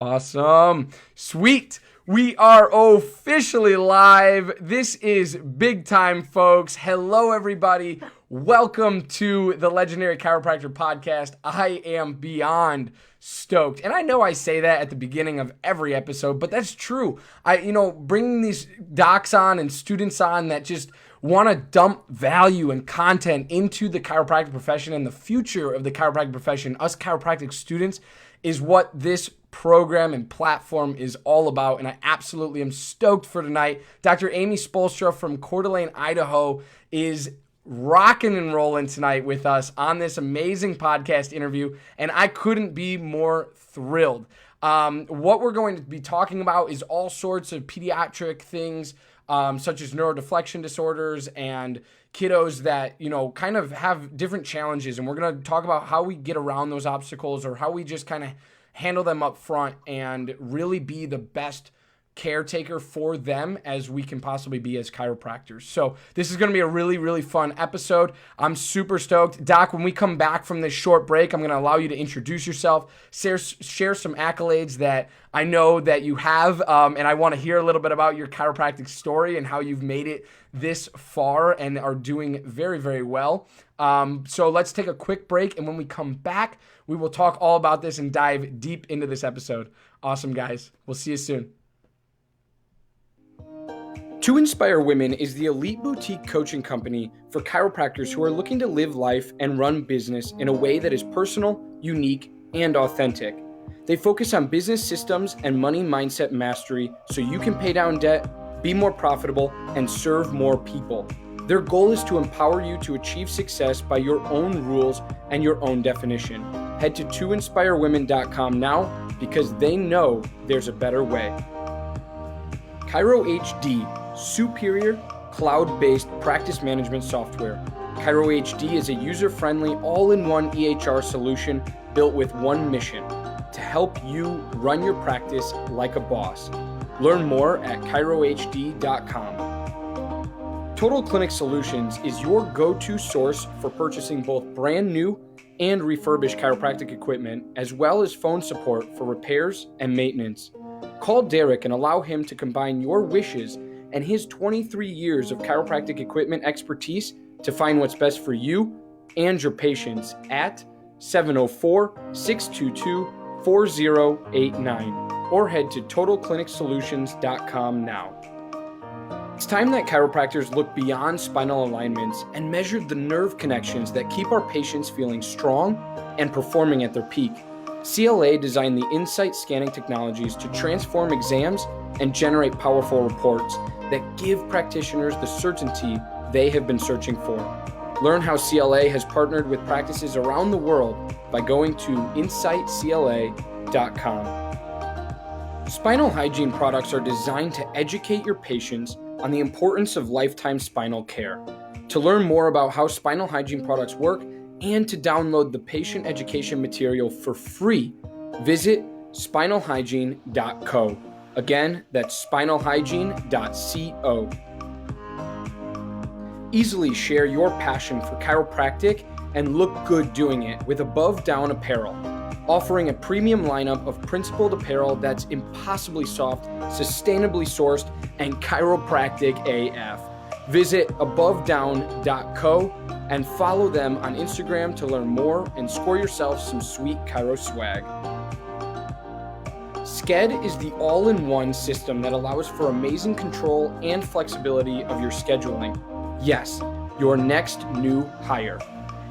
Awesome. Sweet. We are officially live. This is big time, folks. Hello, everybody. Welcome to the Legendary Chiropractor Podcast. I am beyond stoked. And I know I say that at the beginning of every episode, but that's true. Bringing these docs on and students on that just want to dump value and content into the chiropractic profession and the future of the chiropractic profession, us chiropractic students, is what this program and platform is all about. And I absolutely am stoked for tonight. Dr. Amy Spoelstra from Coeur d'Alene, Idaho is rocking and rolling tonight with us on this amazing podcast interview. And I couldn't be more thrilled. What we're going to be talking about is all sorts of pediatric things, such as neuro-deflection disorders and kiddos that, kind of have different challenges. And we're going to talk about how we get around those obstacles or how we just kind of handle them up front and really be the best caretaker for them as we can possibly be as chiropractors. So this is going to be a really, really fun episode. I'm super stoked. Doc, when we come back from this short break, I'm going to allow you to introduce yourself, share some accolades that I know that you have, and I want to hear a little bit about your chiropractic story and how you've made it this far and are doing very, very well. So let's take a quick break, and when we come back, we will talk all about this and dive deep into this episode. Awesome, guys. We'll see you soon. To Inspire Women is the elite boutique coaching company for chiropractors who are looking to live life and run business in a way that is personal, unique, and authentic. They focus on business systems and money mindset mastery so you can pay down debt, be more profitable, and serve more people. Their goal is to empower you to achieve success by your own rules and your own definition. Head to toinspirewomen.com now because they know there's a better way. Chiro HD, superior cloud-based practice management software. Chiro HD is a user-friendly, all-in-one EHR solution built with one mission: to help you run your practice like a boss. Learn more at chirohd.com. Total Clinic Solutions is your go-to source for purchasing both brand new and refurbished chiropractic equipment, as well as phone support for repairs and maintenance. Call Derek and allow him to combine your wishes and his 23 years of chiropractic equipment expertise to find what's best for you and your patients at 704-622-4089 or head to totalclinicsolutions.com now. It's time that chiropractors look beyond spinal alignments and measure the nerve connections that keep our patients feeling strong and performing at their peak. CLA designed the Insight scanning technologies to transform exams and generate powerful reports that give practitioners the certainty they have been searching for. Learn how CLA has partnered with practices around the world by going to insightcla.com. Spinal hygiene products are designed to educate your patients on the importance of lifetime spinal care. To learn more about how spinal hygiene products work and to download the patient education material for free, visit spinalhygiene.co. Again, that's spinalhygiene.co. Easily share your passion for chiropractic and look good doing it with Above Down Apparel, offering a premium lineup of principled apparel that's impossibly soft, sustainably sourced, and chiropractic AF. Visit abovedown.co and follow them on Instagram to learn more and score yourself some sweet chiro swag. Sked is the all-in-one system that allows for amazing control and flexibility of your scheduling. Yes, your next new hire.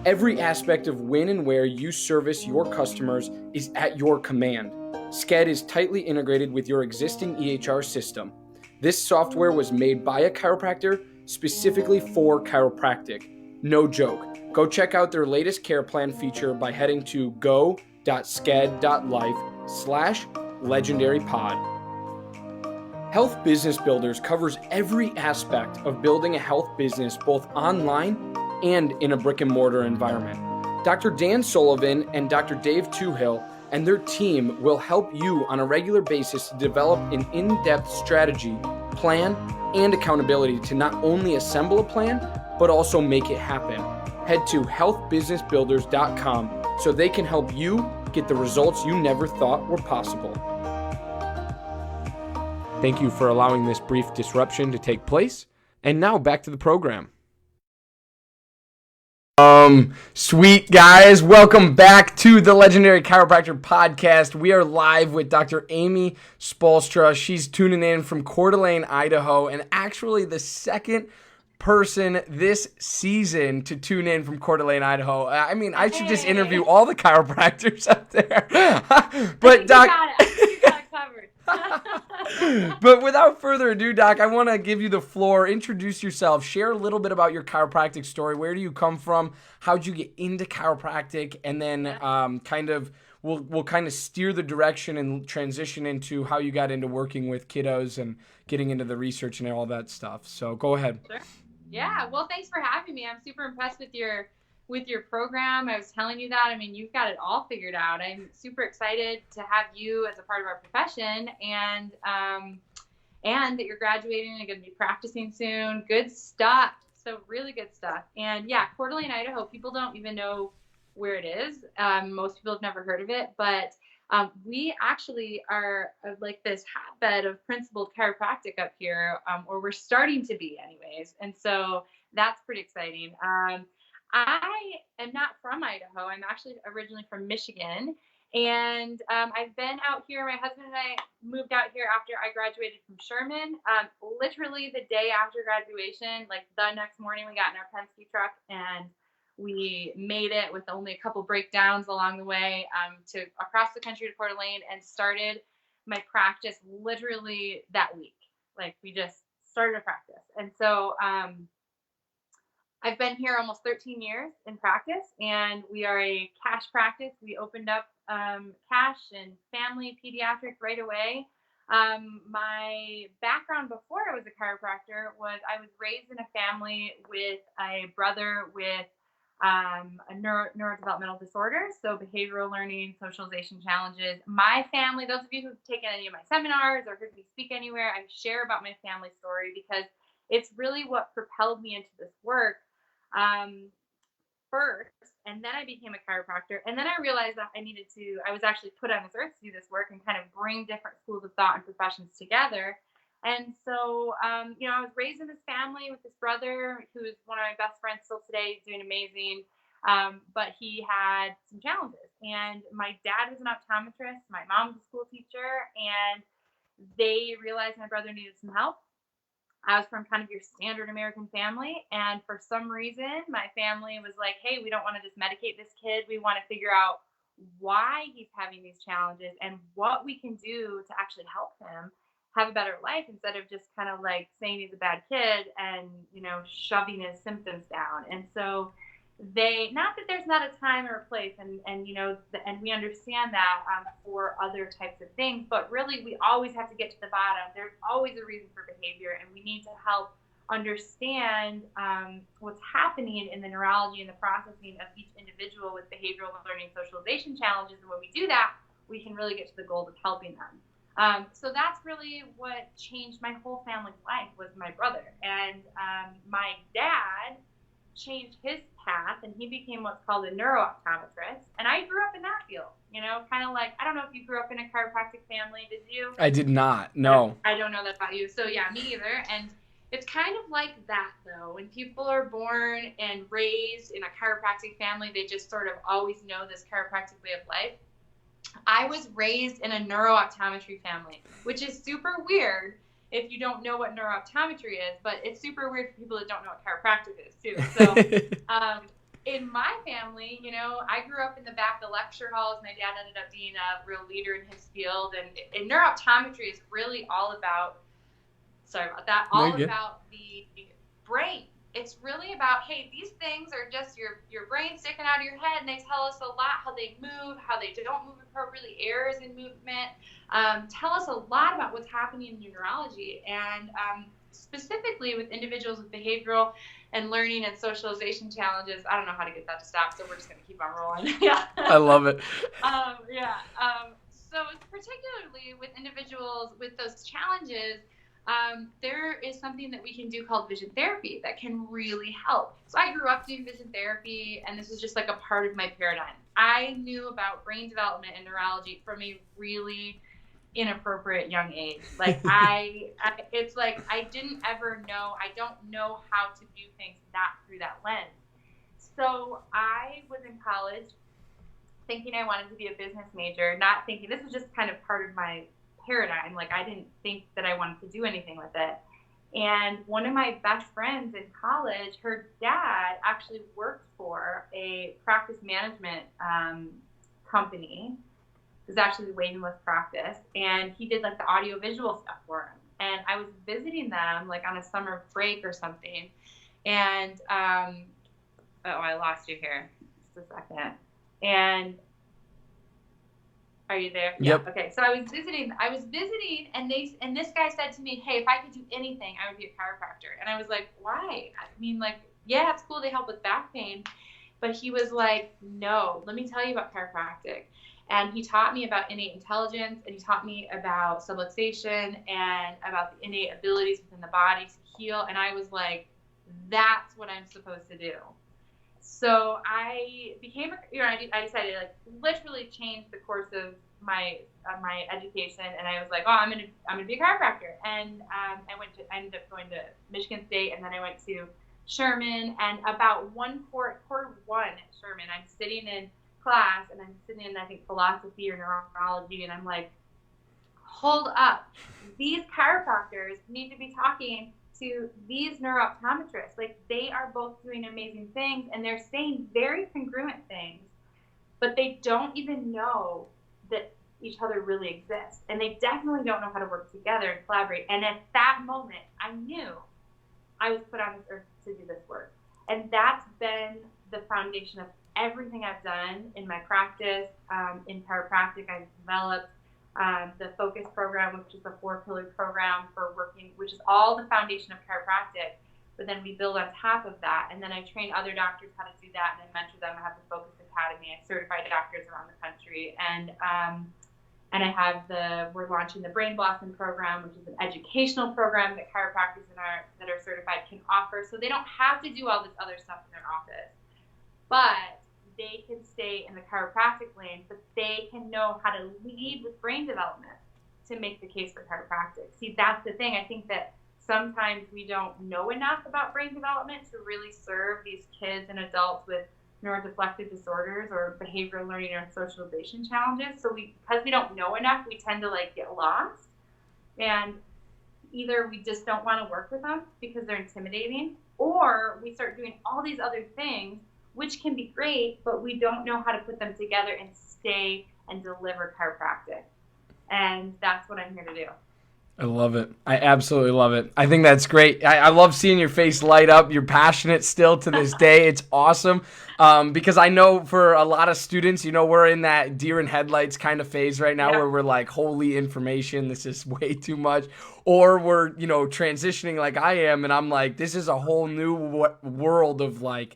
Every aspect of when and where you service your customers is at your command. Sked is tightly integrated with your existing EHR system. This software was made by a chiropractor specifically for chiropractic. No joke. Go check out their latest care plan feature by heading to go.sked.life/legendarypod. Health Business Builders covers every aspect of building a health business both online and in a brick and mortar environment. Dr. Dan Sullivan and Dr. Dave Toohill and their team will help you on a regular basis to develop an in-depth strategy, plan, and accountability to not only assemble a plan, but also make it happen. Head to healthbusinessbuilders.com so they can help you get the results you never thought were possible. Thank you for allowing this brief disruption to take place. And now back to the program. Sweet guys, welcome back to the Legendary Chiropractor Podcast. We are live with Dr. Amy Spoelstra. She's tuning in from Coeur d'Alene, Idaho, and actually the second person this season to tune in from Coeur d'Alene, Idaho. I mean, I should just interview all the chiropractors out there. But Doc, you got it covered. But without further ado, Doc, I want to give you the floor. Introduce yourself. Share a little bit about your chiropractic story. Where do you come from? How'd you get into chiropractic? And then we'll kind of steer the direction and transition into how you got into working with kiddos and getting into the research and all that stuff. So go ahead. Sure. Yeah. Well, thanks for having me. I'm super impressed with your program. I was telling you that. I mean, you've got it all figured out. I'm super excited to have you as a part of our profession, and that you're graduating and going to be practicing soon. Good stuff. So really good stuff. And yeah, Coeur d'Alene, Idaho, people don't even know where it is. Most people have never heard of it, but we actually are like this hotbed of principled chiropractic up here, or we're starting to be anyways. And so that's pretty exciting. I am not from Idaho. I'm actually originally from Michigan. And I've been out here. My husband and I moved out here after I graduated from Sherman. Literally the day after graduation, like the next morning, we got in our Penske truck and we made it with only a couple breakdowns along the way to across the country to Coeur d'Alene, and started my practice literally that week. Like we just started a practice. And so I've been here almost 13 years in practice, and we are a cash practice. We opened up cash and family pediatric right away. My background before I was a chiropractor was I was raised in a family with a brother with a neurodevelopmental disorder, so behavioral learning, socialization challenges. My family, those of you who've taken any of my seminars or heard me speak anywhere, I share about my family story because it's really what propelled me into this work first, and then I became a chiropractor, and then I realized that I was actually put on this earth to do this work and kind of bring different schools of thought and professions together. And so, I was raised in this family with this brother who is one of my best friends still today. He's doing amazing, but he had some challenges. And my dad was an optometrist, my mom was a school teacher, and they realized my brother needed some help. I was from kind of your standard American family, and for some reason, my family was like, hey, we don't want to just medicate this kid. We want to figure out why he's having these challenges and what we can do to actually help him have a better life, instead of just kind of like saying he's a bad kid and, shoving his symptoms down. And so not that there's not a time or a place, and we understand that for other types of things, but really we always have to get to the bottom. There's always a reason for behavior, and we need to help understand what's happening in the neurology and the processing of each individual with behavioral learning socialization challenges. And when we do that, we can really get to the goal of helping them. So that's really what changed my whole family's life, was my brother. And my dad changed his path, and he became what's called a neuro-optometrist. And I grew up in that field, kind of like, I don't know if you grew up in a chiropractic family, did you? I did not, no. I don't know that about you. So yeah, me either. And it's kind of like that, though. When people are born and raised in a chiropractic family, they just sort of always know this chiropractic way of life. I was raised in a neuro-optometry family, which is super weird if you don't know what neurooptometry is, but it's super weird for people that don't know what chiropractic is too. So in my family, I grew up in the back of lecture halls. My dad ended up being a real leader in his field, and neurooptometry is really all about, about the brain. It's really about, hey, these things are just your brain sticking out of your head, and they tell us a lot how they move, how they don't move appropriately, errors in movement, tell us a lot about what's happening in your neurology. And specifically with individuals with behavioral and learning and socialization challenges, I don't know how to get that to stop, so we're just going to keep on rolling. Yeah. I love it. So particularly with individuals with those challenges, there is something that we can do called vision therapy that can really help. So I grew up doing vision therapy, and this is just like a part of my paradigm. I knew about brain development and neurology from a really inappropriate young age. Like it's like I didn't ever know. I don't know how to view things not through that lens. So I was in college thinking I wanted to be a business major, not thinking this was just kind of part of my paradigm. Like I didn't think that I wanted to do anything with it. And one of my best friends in college, her dad actually worked for a practice management company. It was actually the waiting list practice, and he did like the audio visual stuff for him. And I was visiting them like on a summer break or something. And I lost you here. Just a second. And are you there? Yep. Yeah. Okay. So I was visiting, and this guy said to me, "Hey, if I could do anything, I would be a chiropractor." And I was like, "Why?" I mean, like, yeah, it's cool. They help with back pain, but he was like, "No, let me tell you about chiropractic." And he taught me about innate intelligence, and he taught me about subluxation and about the innate abilities within the body to heal. And I was like, "That's what I'm supposed to do." So I became, I decided to like literally change the course of my education, and I was like, I'm gonna be a chiropractor. And I ended up going to Michigan State, and then I went to Sherman. And about quarter one at Sherman, I'm sitting in class, and I'm sitting in, I think, philosophy or neurology, and I'm like, hold up, these chiropractors need to be talking to these neuro-optometrists. Like, they are both doing amazing things, and they're saying very congruent things, but they don't even know that each other really exists, and they definitely don't know how to work together and collaborate. And at that moment, I knew I was put on this earth to do this work, and that's been the foundation of everything I've done in my practice. In chiropractic, I've developed the Focus program, which is a 4-pillar program for working, which is all the foundation of chiropractic. But then we build on top of that, and then I train other doctors how to do that, and I mentor them. I have the Focus Academy. I certify doctors around the country, and I have we're launching the Brain Blossom program, which is an educational program that chiropractors that are certified can offer. So they don't have to do all this other stuff in their office, but they can stay in the chiropractic lane, but they can know how to lead with brain development to make the case for chiropractic. See, that's the thing. I think that sometimes we don't know enough about brain development to really serve these kids and adults with neuro-deflective disorders or behavioral learning or socialization challenges. So because we don't know enough, we tend to like get lost, and either we just don't want to work with them because they're intimidating, or we start doing all these other things which can be great, but we don't know how to put them together and stay and deliver chiropractic. And that's what I'm here to do. I love it. I absolutely love it. I think that's great. I love seeing your face light up. You're passionate still to this day. It's awesome. Because I know for a lot of students, we're in that deer in headlights kind of phase right now, where we're like, holy information, this is way too much. Or we're, transitioning like I am, and I'm like, this is a whole new world of like,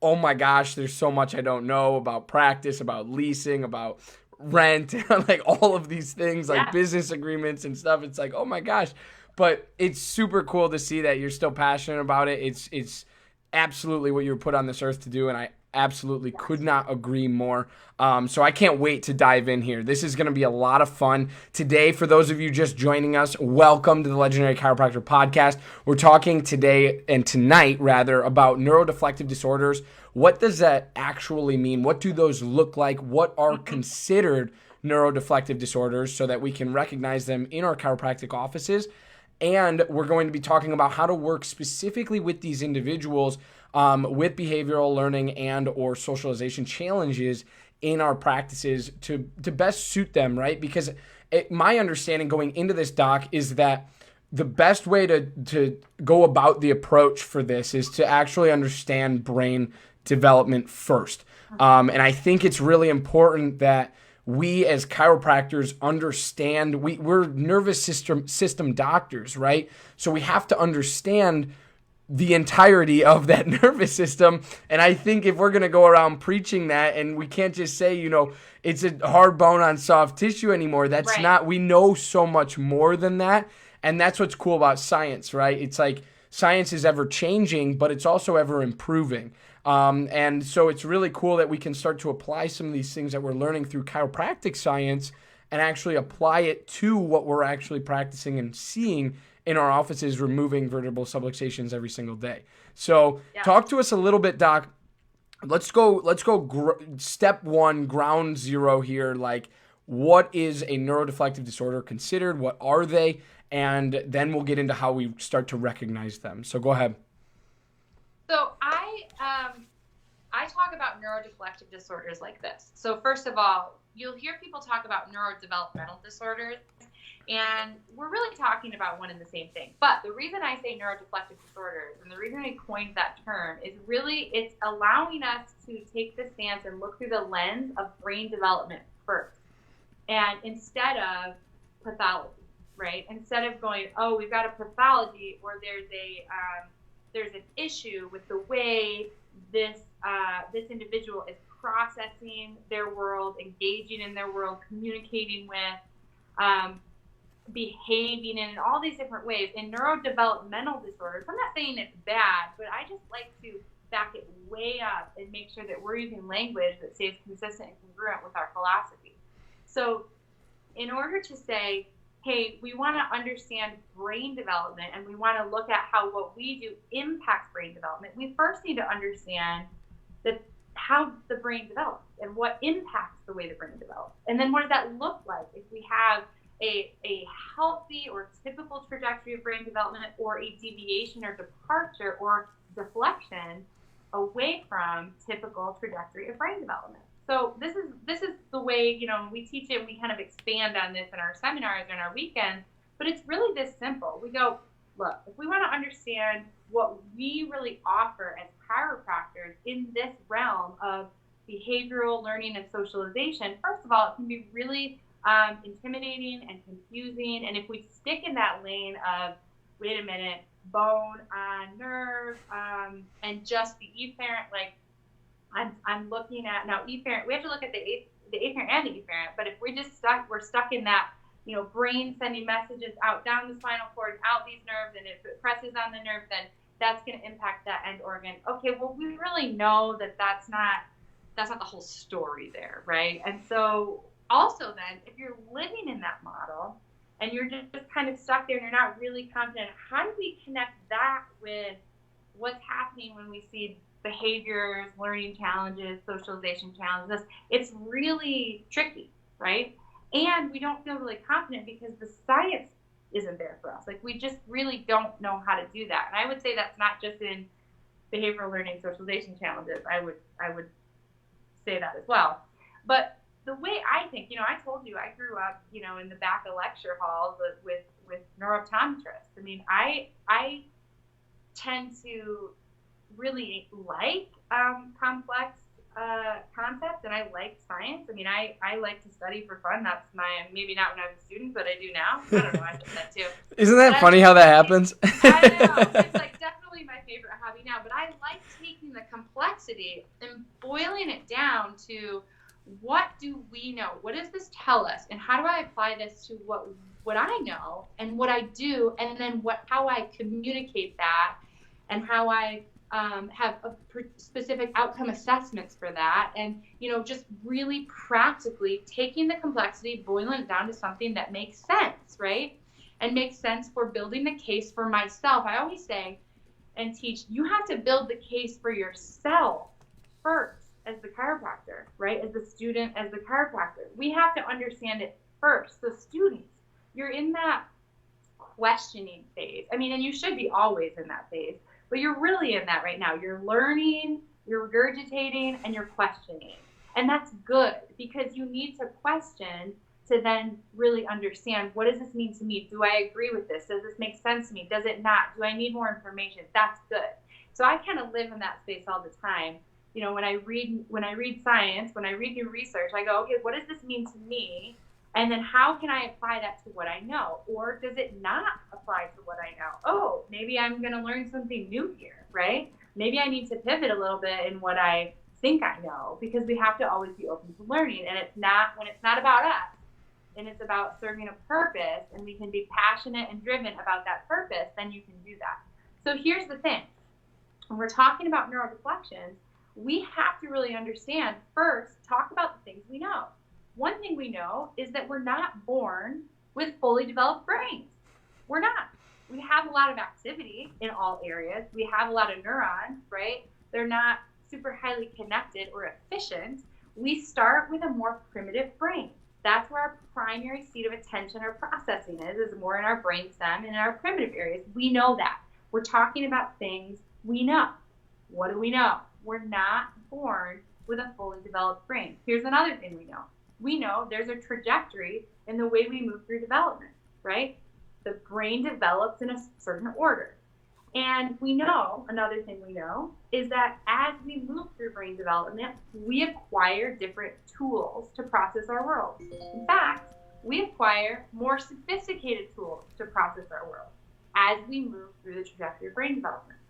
oh my gosh, there's so much I don't know about practice, about leasing, about rent, like all of these things, like business agreements and stuff. It's like, oh my gosh. But it's super cool to see that you're still passionate about it. It's absolutely what you were put on this earth to do, and I absolutely could not agree more. So I can't wait to dive in here. This is going to be a lot of fun. Today, for those of you just joining us, welcome to the Legendary Chiropractor Podcast. We're talking today, and tonight rather, about neuro-deflective disorders. What does that actually mean? What do those look like? What are considered neuro-deflective disorders so that we can recognize them in our chiropractic offices? And we're going to be talking about how to work specifically with these individuals with behavioral learning and or socialization challenges in our practices to best suit them, right? Because my understanding going into this, Doc, is that the best way to go about the approach for this is to actually understand brain development first. And I think it's really important that we as chiropractors understand, we're nervous system doctors, right? So we have to understand the entirety of that nervous system. And I think if we're going to go around preaching that, and we can't just say, it's a hard bone on soft tissue anymore. That's right. Not, we know so much more than that. And that's what's cool about science, right? It's like science is ever changing, but it's also ever improving. And so it's really cool that we can start to apply some of these things that we're learning through chiropractic science and actually apply it to what we're actually practicing and seeing in our offices, removing vertebral subluxations every single day. So talk to us a little bit, Doc. Let's go step one, ground zero here. Like, what is a neurodeflective disorder considered? What are they? And then we'll get into how we start to recognize them. So go ahead. So I talk about neurodeflective disorders like this. So first of all, you'll hear people talk about neurodevelopmental disorders, and we're really talking about one and the same thing. But the reason I say neurodeflective disorders, and the reason I coined that term, is really it's allowing us to take the stance and look through the lens of brain development first, and instead of pathology, right? Instead of going, oh, we've got a pathology, or there's an issue with the way this individual is processing their world, engaging in their world, communicating with, behaving in all these different ways. In neurodevelopmental disorders, I'm not saying it's bad, but I just like to back it way up and make sure that we're using language that stays consistent and congruent with our philosophy. So in order to say, hey, we want to understand brain development and we want to look at how what we do impacts brain development, we first need to understand how the brain develops and what impacts the way the brain develops. And then what does that look like if we have a healthy or typical trajectory of brain development, or a deviation or departure or deflection away from typical trajectory of brain development. So this is the way, we teach it, we kind of expand on this in our seminars and our weekends, but it's really this simple. We go, look, if we want to understand what we really offer as chiropractors in this realm of behavioral learning and socialization, first of all, it can be really intimidating and confusing. And if we stick in that lane of, wait a minute, bone on nerve, and just the efferent, like I'm looking at now efferent, we have to look at the afferent and the efferent, but if we're stuck in that, brain sending messages out down the spinal cord, out these nerves, and if it presses on the nerve, then that's going to impact that end organ. Okay, well, we really know that that's not the whole story there, right? And so also then, if you're living in that model and you're just kind of stuck there and you're not really confident, how do we connect that with what's happening when we see behaviors, learning challenges, socialization challenges? It's really tricky, right? And we don't feel really confident because the science isn't there for us. Like, we just really don't know how to do that. And I would say that's not just in behavioral learning, socialization challenges. I would say that as well. But the way I think, I told you I grew up, in the back of lecture halls with neurooptometrists. I mean, I tend to really like complex concepts, and I like science. I mean, I like to study for fun. That's maybe not when I was a student, but I do now. I don't know, I said that too. Isn't that funny how that happens? I know. It's like definitely my favorite hobby now, but I like taking the complexity and boiling it down to, what do we know? What does this tell us? And how do I apply this to what I know and what I do, and then how I communicate that, and how I have specific outcome assessments for that, and just really practically taking the complexity, boiling it down to something that makes sense, right? And makes sense for building the case for myself. I always say and teach, you have to build the case for yourself first as the chiropractor, right? As the student, as the chiropractor. We have to understand it first. So students, you're in that questioning phase. I mean, and you should be always in that phase, but you're really in that right now. You're learning, you're regurgitating, and you're questioning. And that's good, because you need to question to then really understand, what does this mean to me? Do I agree with this? Does this make sense to me? Does it not? Do I need more information? That's good. So I kind of live in that space all the time. When I read science, when I read new research, I go, okay, what does this mean to me? And then how can I apply that to what I know? Or does it not apply to what I know? Oh, maybe I'm going to learn something new here, right? Maybe I need to pivot a little bit in what I think I know, because we have to always be open to learning. And when it's not about us, and it's about serving a purpose, and we can be passionate and driven about that purpose, then you can do that. So here's the thing. When we're talking about neurodeflections, we have to really understand, first, talk about the things we know. One thing we know is that we're not born with fully developed brains. We're not. We have a lot of activity in all areas. We have a lot of neurons, right? They're not super highly connected or efficient. We start with a more primitive brain. That's where our primary seat of attention or processing is more in our brainstem and in our primitive areas. We know that. We're talking about things we know. What do we know? We're not born with a fully developed brain. Here's another thing we know. We know there's a trajectory in the way we move through development, right? The brain develops in a certain order. And we know, another thing we know, is that as we move through brain development, we acquire different tools to process our world. In fact, we acquire more sophisticated tools to process our world as we move through the trajectory of brain development.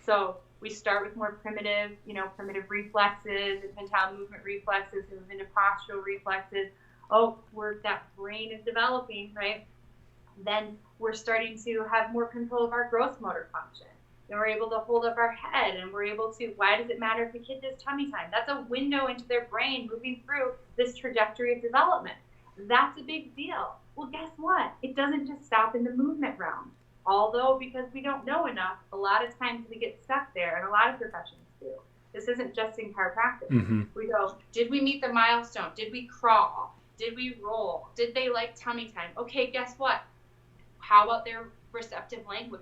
So we start with more primitive, primitive reflexes, infantile movement reflexes, move into postural reflexes. Oh, that brain is developing, right? Then we're starting to have more control of our gross motor function. And we're able to hold up our head, and we're able to, why does it matter if a kid does tummy time? That's a window into their brain moving through this trajectory of development. That's a big deal. Well, guess what? It doesn't just stop in the movement realm. Although, because we don't know enough, a lot of times we get stuck there, and a lot of professions do. This isn't just in chiropractic. Mm-hmm. We go, did we meet the milestone? Did we crawl? Did we roll? Did they like tummy time? Okay, guess what? How about their receptive language?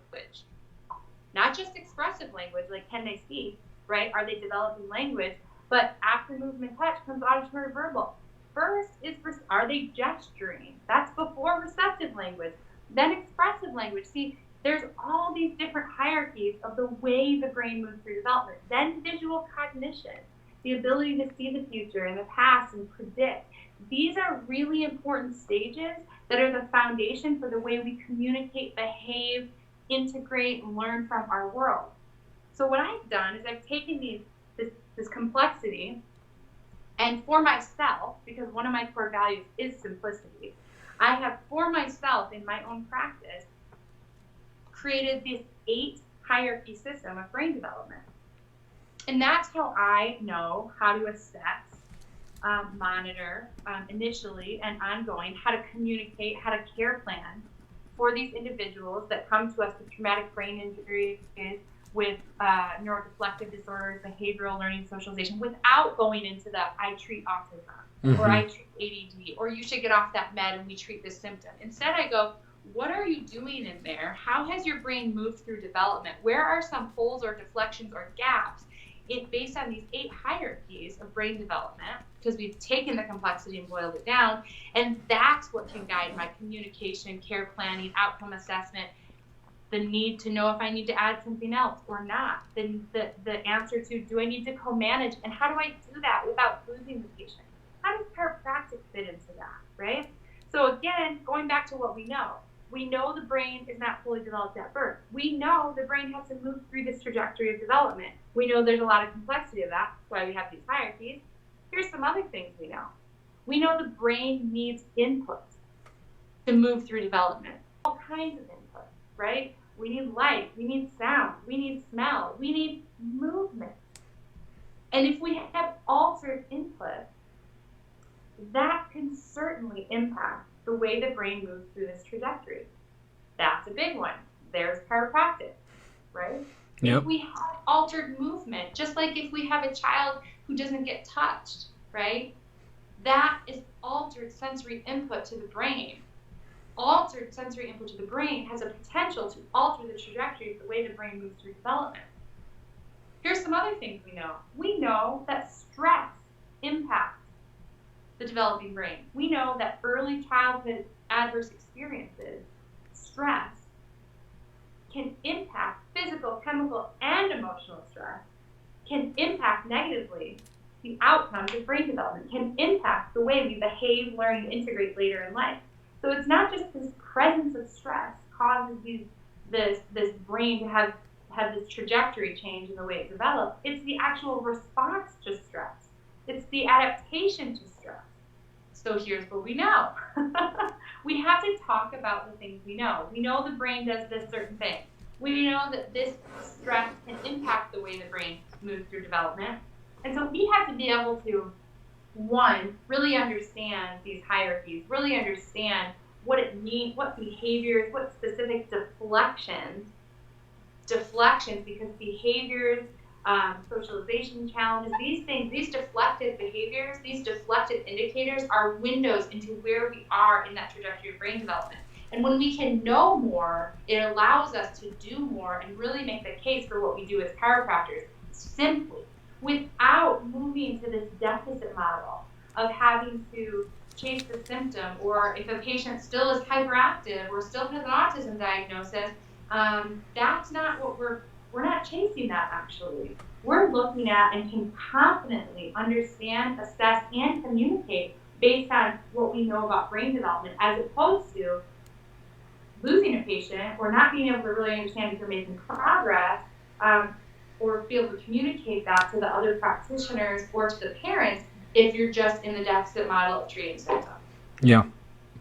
Not just expressive language, like can they speak, right? Are they developing language? But after movement touch comes auditory verbal. First is, are they gesturing? That's before receptive language. Then expressive language. See, there's all these different hierarchies of the way the brain moves through development. Then visual cognition, the ability to see the future and the past and predict. These are really important stages that are the foundation for the way we communicate, behave, integrate, and learn from our world. So what I've done is I've taken this complexity, and for myself, because one of my core values is simplicity, I have, for myself in my own practice, created this 8 hierarchy system of brain development. And that's how I know how to assess, monitor, initially and ongoing, how to communicate, how to care plan for these individuals that come to us with traumatic brain injuries, with neuro-deflective disorders, behavioral learning, socialization, without going into the I treat autism, or I treat ADD, or you should get off that med and we treat this symptom. Instead, I go, what are you doing in there? How has your brain moved through development? Where are some holes or deflections or gaps? It's based on these 8 hierarchies of brain development, because we've taken the complexity and boiled it down, and that's what can guide my communication, care planning, outcome assessment, the need to know if I need to add something else or not, then the answer to, do I need to co-manage, and how do I do that without losing the patient? How does chiropractic fit into that, right? So again, going back to what we know the brain is not fully developed at birth. We know the brain has to move through this trajectory of development. We know there's a lot of complexity of that. That's why we have these hierarchies. Here's some other things we know. We know the brain needs input to move through development. All kinds of input, right? We need light, we need sound, we need smell, we need movement. And if we have altered input, that can certainly impact the way the brain moves through this trajectory. That's a big one. There's chiropractic, right? Yep. If we have altered movement, just like if we have a child who doesn't get touched, right? That is altered sensory input to the brain. Altered sensory input to the brain has a potential to alter the trajectory of the way the brain moves through development. Here's some other things we know. We know that stress impacts the developing brain. We know that early childhood adverse experiences, stress, can impact physical, chemical, and emotional stress, can impact negatively the outcomes of brain development, can impact the way we behave, learn, and integrate later in life. So it's not just this presence of stress causes this brain to have this trajectory change in the way it develops. It's the actual response to stress. It's the adaptation to stress. So here's what we know. We have to talk about the things we know. We know the brain does this certain thing. We know that this stress can impact the way the brain moves through development. And so we have to be able to one, really understand these hierarchies, really understand what it means, what behaviors, what specific deflections, because behaviors, socialization challenges, these things, these deflective behaviors, these deflective indicators are windows into where we are in that trajectory of brain development. And when we can know more, it allows us to do more and really make the case for what we do as chiropractors, simply, without moving to this deficit model of having to chase the symptom, or if a patient still is hyperactive or still has an autism diagnosis, that's not what we're not chasing that actually. We're looking at and can confidently understand, assess, and communicate based on what we know about brain development, as opposed to losing a patient or not being able to really understand if you're making progress, or be able to communicate that to the other practitioners or to the parents if you're just in the deficit model of treating symptoms. Yeah.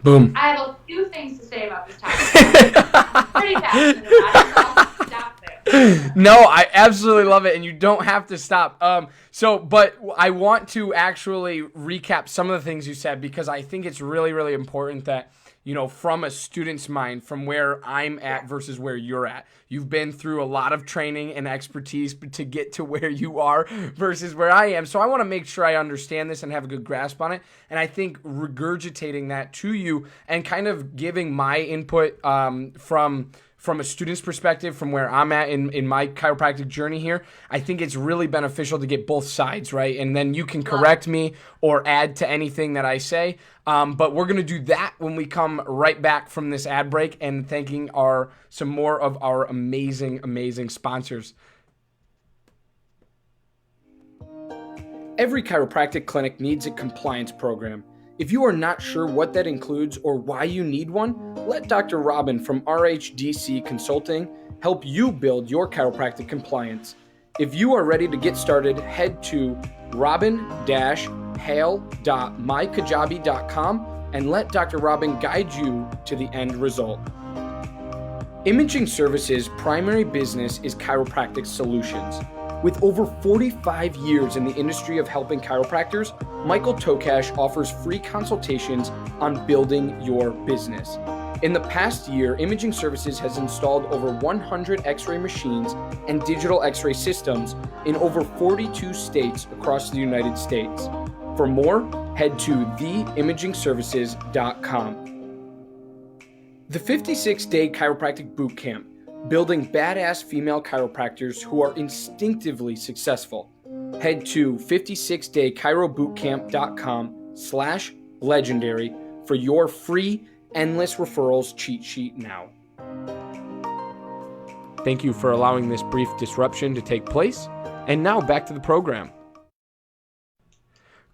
Boom. I have a few things to say about this topic. I'm pretty passionate about it, so I'll stop there. No, I absolutely love it, and you don't have to stop. But I want to actually recap some of the things you said, because I think it's really, really important that, from a student's mind, from where I'm at versus where you're at. You've been through a lot of training and expertise to get to where you are versus where I am. So I want to make sure I understand this and have a good grasp on it. And I think regurgitating that to you and kind of giving my input from a student's perspective, from where I'm at in my chiropractic journey here, I think it's really beneficial to get both sides, right? And then you can correct me or add to anything that I say. But we're going to do that when we come right back from this ad break and thanking some more of our amazing, amazing sponsors. Every chiropractic clinic needs a compliance program. If you are not sure what that includes or why you need one, let Dr. Robin from RHDC Consulting help you build your chiropractic compliance. If you are ready to get started, head to robin-hale.mykajabi.com and let Dr. Robin guide you to the end result. Imaging Services' primary business is chiropractic solutions. With over 45 years in the industry of helping chiropractors, Michael Tokash offers free consultations on building your business. In the past year, Imaging Services has installed over 100 X-ray machines and digital X-ray systems in over 42 states across the United States. For more, head to theimagingservices.com. The 56-day chiropractic boot camp, building badass female chiropractors who are instinctively successful. Head to 56daychirobootcamp.com/legendary for your free endless referrals cheat sheet now. Thank you for allowing this brief disruption to take place. And now back to the program.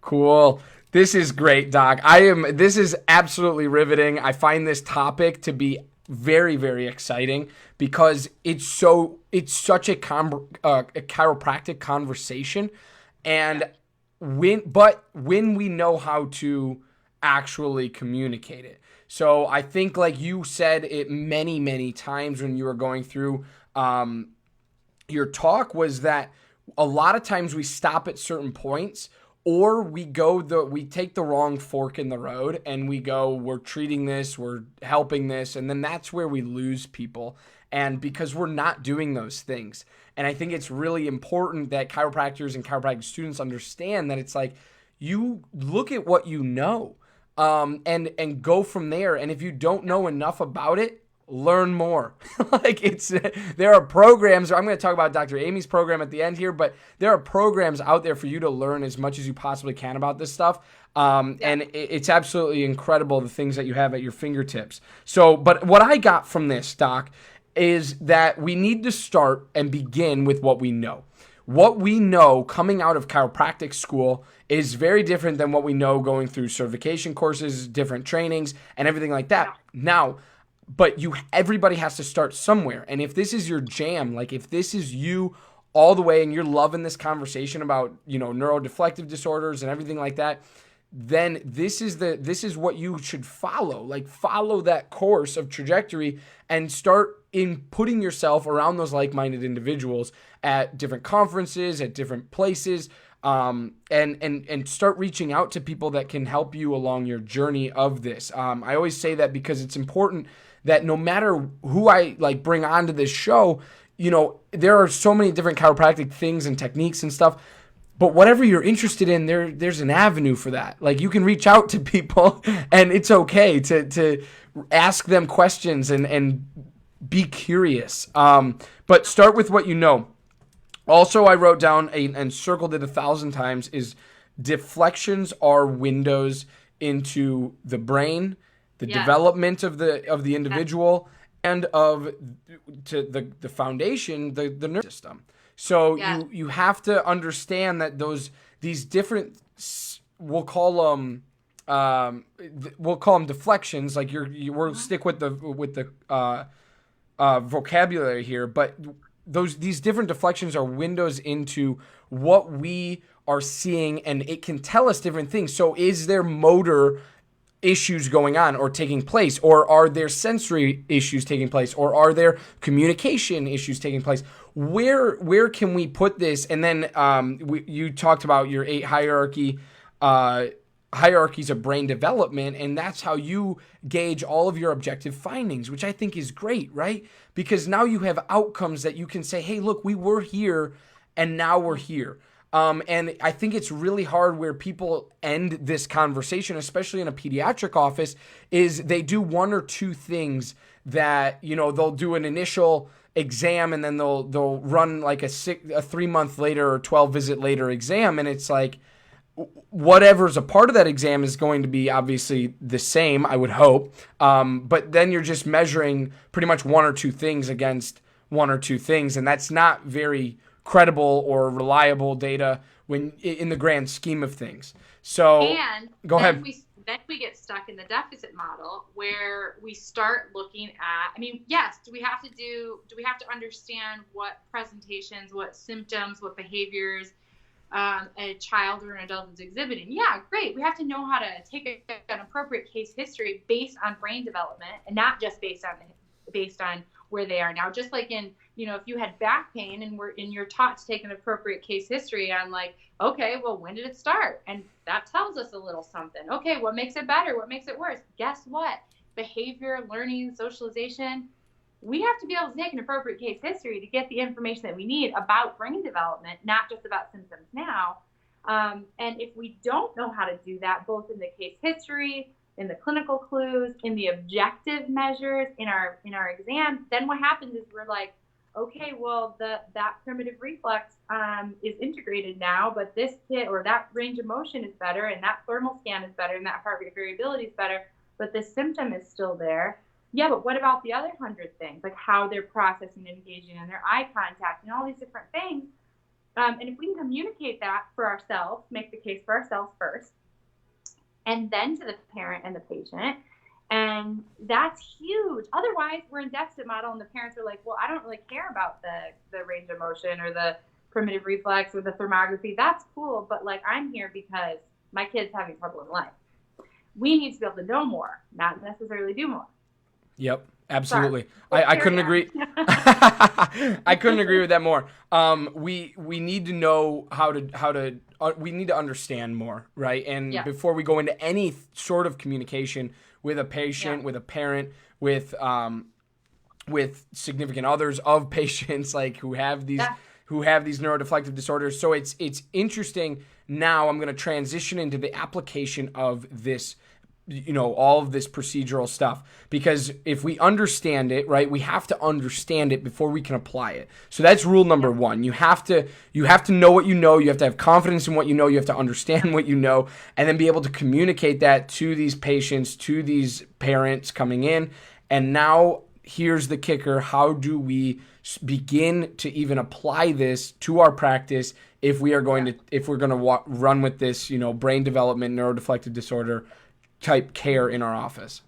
Cool. This is great, Doc. This is absolutely riveting. I find this topic to be very, very exciting because it's such a chiropractic conversation, and when we know how to actually communicate it. So I think, like you said it many, many times when you were going through your talk, was that a lot of times we stop at certain points, or we take the wrong fork in the road and we go, we're treating this, we're helping this, and then that's where we lose people. And because we're not doing those things. And I think it's really important that chiropractors and chiropractic students understand that it's like, you look at what you know, and go from there. And if you don't know enough about it, learn more. There are programs. I'm going to talk about Dr. Amy's program at the end here, but there are programs out there for you to learn as much as you possibly can about this stuff. And it's absolutely incredible, the things that you have at your fingertips. But what I got from this, Doc, is that we need to start and begin with what we know. What we know coming out of chiropractic school is very different than what we know going through certification courses, different trainings, and everything like that. Now, but everybody has to start somewhere. And if this is your jam, like if this is you all the way and you're loving this conversation about, neuro-deflective disorders and everything like that, then this is what you should follow. Like, follow that course of trajectory and start in putting yourself around those like-minded individuals at different conferences, at different places, and start reaching out to people that can help you along your journey of this. I always say that because it's important that no matter who I like bring onto this show, you know, there are so many different chiropractic things and techniques and stuff. But whatever you're interested in, there's an avenue for that. Like, you can reach out to people, and it's okay to ask them questions and be curious. But start with what you know. Also, I wrote down and circled it 1,000 times is deflections are windows into the brain, the development of the individual, and of to the foundation, the nervous system. So you have to understand that these different, we'll call them deflections. Like we'll stick with the vocabulary here, but these different deflections are windows into what we are seeing, and it can tell us different things. So is there motor issues going on or taking place, or are there sensory issues taking place, or are there communication issues taking place? Where can we put this? And then you talked about your 8 hierarchies of brain development, and that's how you gauge all of your objective findings, which I think is great, right? Because now you have outcomes that you can say, hey, look, we were here and now we're here. And I think it's really hard where people end this conversation, especially in a pediatric office, is they do 1 or 2 things that, you know, they'll do an initial exam and then they'll run like a 3-month later or 12 visit later exam. And it's like, whatever's a part of that exam is going to be obviously the same, I would hope. But then you're just measuring pretty much 1 or 2 things against 1 or 2 things. And that's not very credible or reliable data when in the grand scheme of things. So go ahead. Then we get stuck in the deficit model where we start looking at, I mean, yes, do we have to understand what presentations, what symptoms, what behaviors a child or an adult is exhibiting? Yeah, great. We have to know how to take an appropriate case history based on brain development and not just based on where they are now. Just like in, you know, if you had back pain and you're taught to take an appropriate case history on, like, okay, well, when did it start? And that tells us a little something. Okay, what makes it better? What makes it worse? Guess what? Behavior, learning, socialization. We have to be able to take an appropriate case history to get the information that we need about brain development, not just about symptoms now. And if we don't know how to do that, both in the case history, in the clinical clues, in the objective measures, in our exam, then what happens is we're like, okay, well, that primitive reflex is integrated now, but this kid, or that range of motion is better, and that thermal scan is better, and that heart rate variability is better, but this symptom is still there. Yeah, but what about the other 100 things, like how they're processing and engaging in their eye contact and all these different things? And if we can communicate that for ourselves, make the case for ourselves first, and then to the parent and the patient, and that's huge. Otherwise, we're in deficit model, and the parents are like, well, I don't really care about the range of motion or the primitive reflex or the thermography. That's cool, but like, I'm here because my kid's having trouble in life. We need to be able to know more, not necessarily do more. Yep, absolutely. I couldn't agree. I couldn't agree with that more. We need to know how to we need to understand more, right? And before we go into any sort of communication with a patient, with a parent, with significant others of patients, like who have these neuro-deflective disorders. So it's interesting. Now I'm going to transition into the application of this, you know, all of this procedural stuff, because if we understand it, right, we have to understand it before we can apply it. So that's rule number 1. You have to know what you know. You have to have confidence in what you know. You have to understand what you know, and then be able to communicate that to these patients, to these parents coming in. And now here's the kicker. How do we begin to even apply this to our practice if we are going to run with this, you know, brain development, neuro-deflective disorder type care in our office?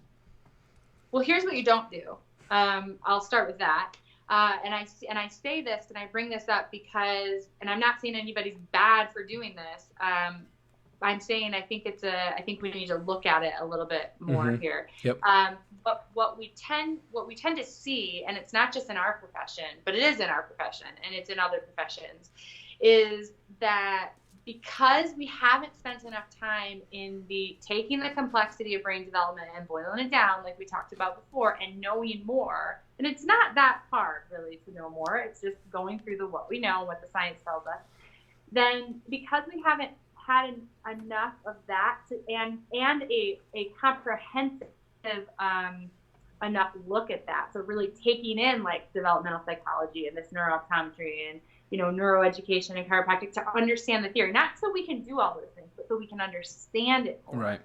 Well, here's what you don't do. I'll start with that. And I say this and I bring this up because, and I'm not saying anybody's bad for doing this. I'm saying I think we need to look at it a little bit more here. Yep. But what we tend to see, and it's not just in our profession, but it is in our profession and it's in other professions, is that because we haven't spent enough time in taking the complexity of brain development and boiling it down, like we talked about before, and knowing more. And it's not that hard, really, to know more. It's just going through what we know, what the science tells us. Then, because we haven't had enough of that and a comprehensive enough look at that, so really taking in like developmental psychology and this neurooptometry and neuroeducation and chiropractic to understand the theory, not so we can do all those things, but so we can understand it more. Right.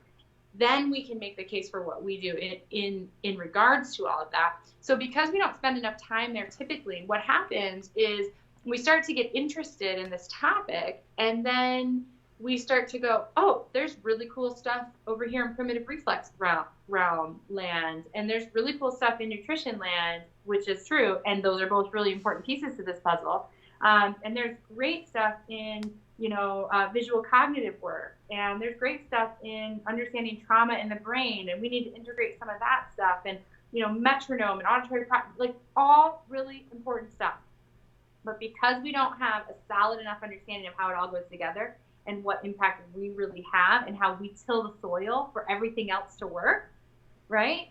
Then we can make the case for what we do in regards to all of that. So because we don't spend enough time there, typically what happens is we start to get interested in this topic, and then we start to go, oh, there's really cool stuff over here in primitive reflex realm land, and there's really cool stuff in nutrition land, which is true, and those are both really important pieces to this puzzle. And there's great stuff in, visual cognitive work, and there's great stuff in understanding trauma in the brain, and we need to integrate some of that stuff, and, metronome and auditory practice, like all really important stuff. But because we don't have a solid enough understanding of how it all goes together and what impact we really have and how we till the soil for everything else to work, right?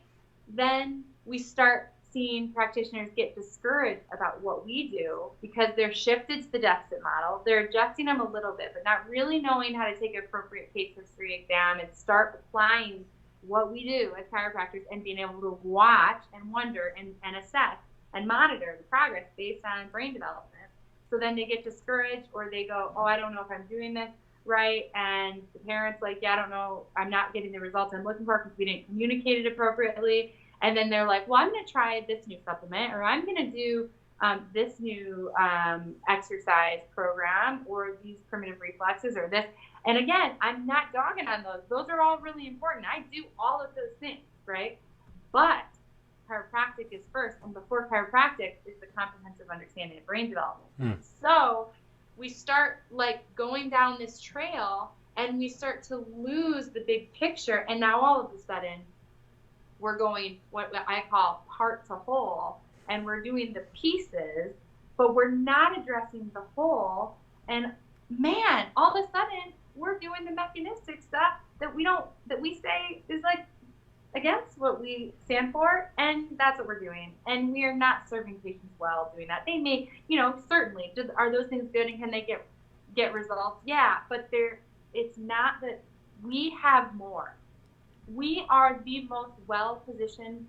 Then we start seeing practitioners get discouraged about what we do because they're shifted to the deficit model. They're adjusting them a little bit, but not really knowing how to take an appropriate case history exam and start applying what we do as chiropractors and being able to watch and wonder and assess and monitor the progress based on brain development. So then they get discouraged, or they go, oh, I don't know if I'm doing this right. And the parents like, yeah, I don't know, I'm not getting the results I'm looking for because we didn't communicate it appropriately. And then they're like, well, I'm going to try this new supplement, or I'm going to do this new exercise program, or these primitive reflexes, or this. And again, I'm not dogging on those. Those are all really important. I do all of those things, right? But chiropractic is first, and before chiropractic is the comprehensive understanding of brain development. So we start like going down this trail, and we start to lose the big picture, and now all of a sudden we're going what I call part to whole, and we're doing the pieces, but we're not addressing the whole. And man, all of a sudden we're doing the mechanistic stuff that we say is like against what we stand for, and that's what we're doing. And we are not serving patients well doing that. They may, certainly, are those things good, and can they get results? Yeah, but it's not that we have more. We are the most well-positioned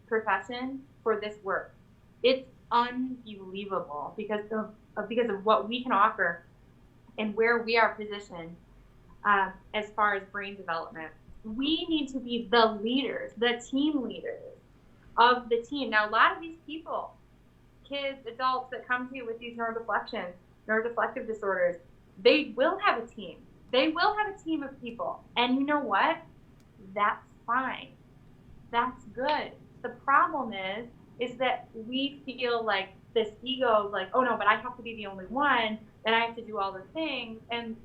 profession for this work. It's unbelievable because of what we can offer and where we are positioned as far as brain development. We need to be the leaders, the team leaders of the team. Now, a lot of these people, kids, adults that come to you with these neuro-deflective disorders, they will have a team. They will have a team of people. And you know what? That's fine. That's good. The problem is that we feel like this ego of like, oh no, but I have to be the only one, and I have to do all the things. And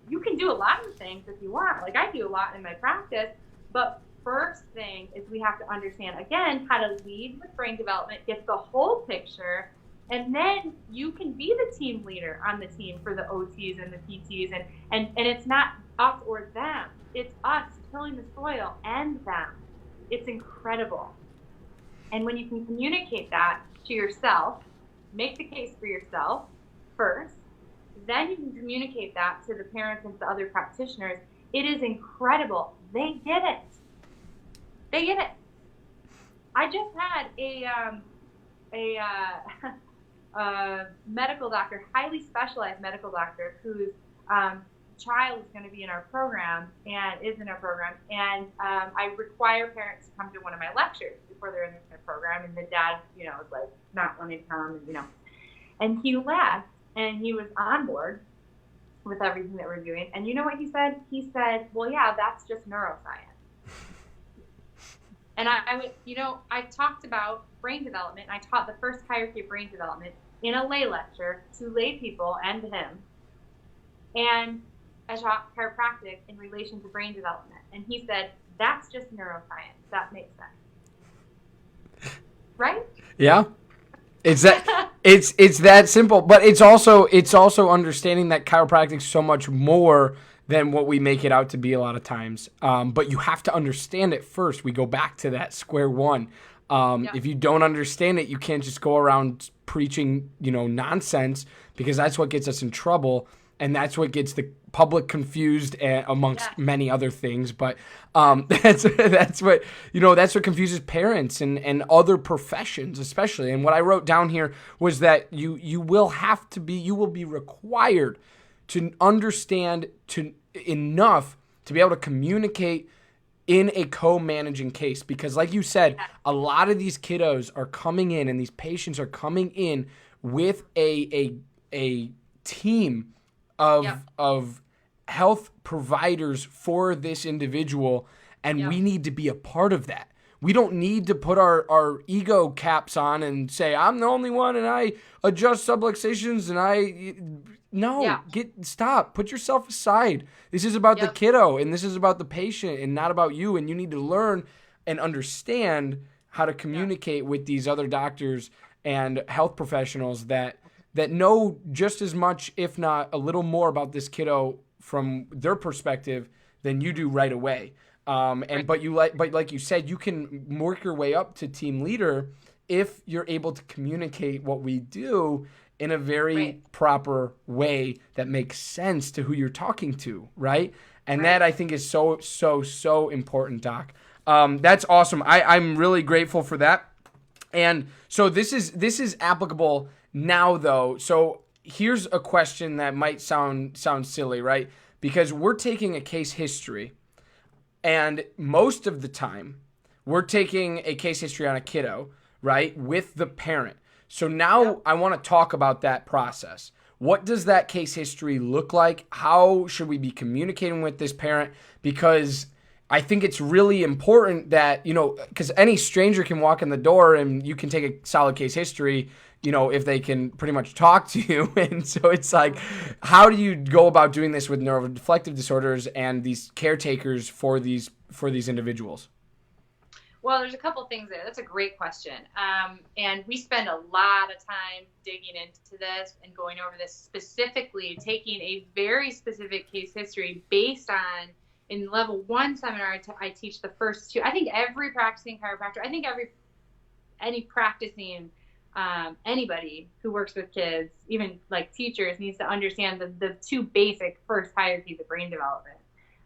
you can do a lot of things if you want. Like I do a lot in my practice, but first thing is we have to understand, again, how to lead with brain development, get the whole picture, and then you can be the team leader on the team for the OTs and the PTs, and it's not us or them. It's us tilling the soil and them. It's incredible. And when you can communicate that to yourself, make the case for yourself first, then you can communicate that to the parents and to other practitioners. It is incredible. They get it. They get it. I just had a medical doctor, highly specialized medical doctor, whose child is going to be in our program and is in our program. And I require parents to come to one of my lectures before they're in the program. And the dad, is like not wanting to come, and he left. And he was on board with everything that we're doing. And you know what he said? He said, well, yeah, that's just neuroscience. And I talked about brain development. I taught the first hierarchy of brain development in a lay lecture to lay people and him. And I taught chiropractic in relation to brain development. And he said, that's just neuroscience. That makes sense. Right? Yeah. It's that simple, but it's also understanding that chiropractic's so much more than what we make it out to be a lot of times. But you have to understand it first. We go back to that square one. If you don't understand it, you can't just go around preaching, nonsense, because that's what gets us in trouble, and that's what gets the public confused, amongst many other things. But that's what confuses parents and other professions, especially. And what I wrote down here was that you will be required to understand enough to be able to communicate in a co-managing case, because like you said, a lot of these kiddos are coming in, and these patients are coming in with a team of health providers for this individual, and we need to be a part of that. We don't need to put our ego caps on and say, I'm the only one and I adjust subluxations and stop. Put yourself aside. This is about the kiddo, and this is about the patient, and not about you. And you need to learn and understand how to communicate with these other doctors and health professionals that know just as much, if not a little more, about this kiddo from their perspective than you do right away. But like you said, you can work your way up to team leader if you're able to communicate what we do in a very proper way that makes sense to who you're talking to, right? And that, I think, is so important, Doc. That's awesome. I'm really grateful for that. And so this is applicable now, though. So here's a question that might sound silly, right? Because we're taking a case history, and most of the time we're taking a case history on a kiddo, right, with the parent. So now I want to talk about that process. What does that case history look like? How should we be communicating with this parent? Because I think it's really important that, because any stranger can walk in the door and you can take a solid case history, if they can pretty much talk to you. And so it's like, how do you go about doing this with neuro-deflective disorders and these caretakers for these individuals? Well, there's a couple things there. That's a great question. And we spend a lot of time digging into this and going over this, specifically taking a very specific case history based on, in level 1 seminar, I teach the first 2. I think every practicing chiropractor, any practicing anybody who works with kids, even like teachers, needs to understand the 2 basic first hierarchies of brain development.